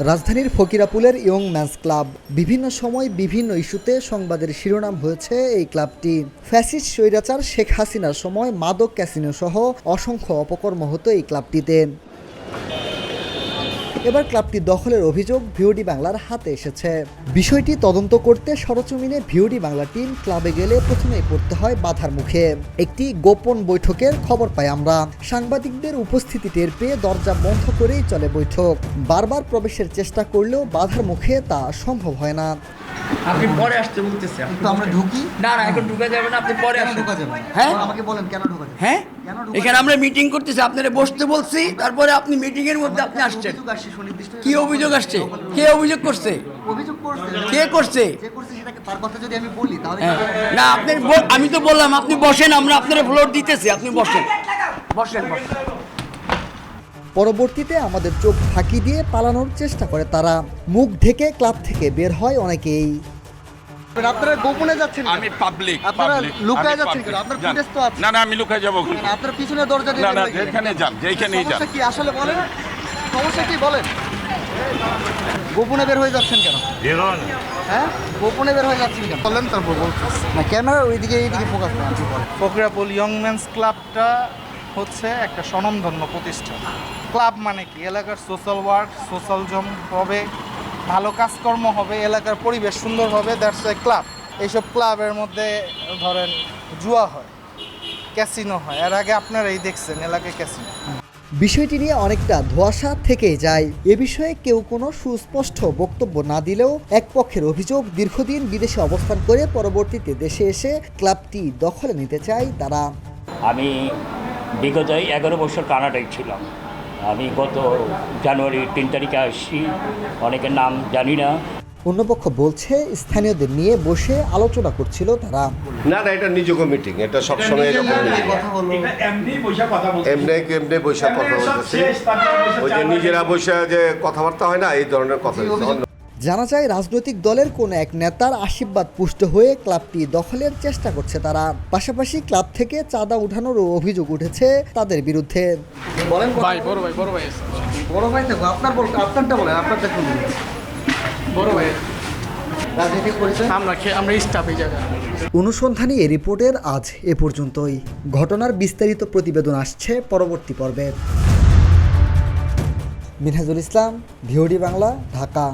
রাজধানীর ফকিরাপুলের young man's club বিভিন্ন সময় বিভিন্ন ইস্যুতে সংবাদের শিরোনাম হয়েছে এই ক্লাবটি। ফ্যাসিস্ট স্বৈরাচার শেখ হাসিনার সময় মাদক ক্যাসিনো সহ অসংখ্য অপকর্ম হতো এই ক্লাবটিতে। এবার ক্লাবটি দখলের অভিযোগ ভিওডি বাংলার হাতে এসেছে। বিষয়টি তদন্ত করতে সরেজমিনে ভিওডি বাংলা টিম ক্লাবে গেলে প্রথমেই পড়তে হয় বাধার মুখে। একটি গোপন বৈঠকের খবর পাই আমরা। সাংবাদিকদের উপস্থিতি টের পেয়ে দরজা বন্ধ করেই চলে বৈঠক। বারবার প্রবেশের চেষ্টা করলেও বাধার মুখে তা সম্ভব হয় না। আপনি পরে আসতে বলতেছে। তো আমরা ঢুকি না এখন ঢুকা যাবে না, আপনি পরে আসুন। ঢোকা যাবে না। হ্যাঁ আমাকে বলেন কেন ঢোকা যাবে? হ্যাঁ কেন ঢোকা এখানে আমরা মিটিং করতেছি, আপনারা বসতে বলছি, তারপরে আপনি মিটিং এর মধ্যে আপনি আসছেন। অভিযোগ আসছে সুনির্দিষ্ট। কি অভিযোগ আসছে? কে অভিযোগ করছে? অভিযোগ করছে। কে করছে? যে করছে সেটাকে তার কথা যদি আমি বলি তাহলে হ্যাঁ। না আপনি আমি তো বললাম আপনি বসেন, আমরা আপনার ফ্লোর দিতেছি, আপনি বসেন বসেন বসেন। পরবর্তীতে আমাদের চোখ ফাঁকি দিয়ে পালানোর চেষ্টা করে তারা। মুখ ঢেকে ক্লাব থেকে বের হয় অনেকেই। আপনারা গোপনে যাচ্ছেন কেন? আমি পাবলিক আপনারা লুকায় যাচ্ছেন কেন? আপনার ফুটেজ তো আছে। না আমি লুকায় যাবো না, আপনার পিছনে দরজা দিয়ে না বের হয়ে গেলেন। যেখানে যান যেখানেই যান। সমস্যা কি আসলে বলেন? সমস্যা কি বলেন? গোপনে বের হয়ে যাচ্ছেন কেন? হ্যাঁ গোপনে বের হয়ে যাচ্ছেন কেন বলেন, তারপর বলতেছি। না ক্যামেরা এইদিকে ফোকাস করেন। ফকিরাপুল ইয়ং ম্যানস ক্লাবটা হচ্ছে একটা স্বনামধন্য প্রতিষ্ঠান। ক্লাব মানে কি? এলাকার সোশ্যাল ওয়ার্ক, সোশ্যাল জম হবে, ভালো কাজকর্ম হবে, এলাকার পরিবেশ সুন্দর হবে, দ্যাটস এ ক্লাব। এইসব ক্লাবের মধ্যে ধরেন জুয়া হয়, ক্যাসিনো হয়। এর আগে আপনারাই দেখছেন এলাকায় ক্যাসিনো। বিষয়টি নিয়ে অনেকটা ধোঁয়াশা থেকেই যায়। এ বিষয়ে কেউ কোনো সুস্পষ্ট বক্তব্য না দিলেও এক পক্ষের অভিযোগ, দীর্ঘদিন বিদেশে অবস্থান করে পরবর্তীতে দেশে এসে ক্লাবটি দখলে নিতে চায় তারা। আমি বিগত 11 বছর কানাডায় ছিলাম। আমি গত জানুয়ারি 3 তারিখে আসছি, অনেকের নাম জানি না। অন্য পক্ষ বলছে স্থানীয়দের নিয়ে বসে আলোচনা করছিল তারা। না এটা নিজ মিটিং, এটা সবসময় এরকম কথা হলো এমনি বৈশা কথা বলতেছে। ওই যে নিজেরা বৈশা যে কথাবার্তা হয় না, এই ধরনের কথা। জানা যায় রাজনৈতিক দলের কোনো এক নেতার আশীর্বাদ পুষ্ট হয়ে ক্লাবটি দখলের চেষ্টা করছে তারা। পাশাপাশি ক্লাব থেকে চাঁদা উঠানোরও অভিযোগ উঠেছে তাদের বিরুদ্ধে। বলেন ভাই বড় ভাই বড় ভাই থাকবো আপনারটা বলেন, আপনারটা শুনুন। বড় ভাই রাজনীতি পরিচয় আমরা স্টাফ এই জায়গায়। অনুসন্ধানী এই রিপোর্টের আজ এ পর্যন্তই। ঘটনার বিস্তারিত প্রতিবেদন আসছে পরবর্তী পর্বে। মিনহাজুল ইসলাম, ভিওডি বাংলা, ঢাকা।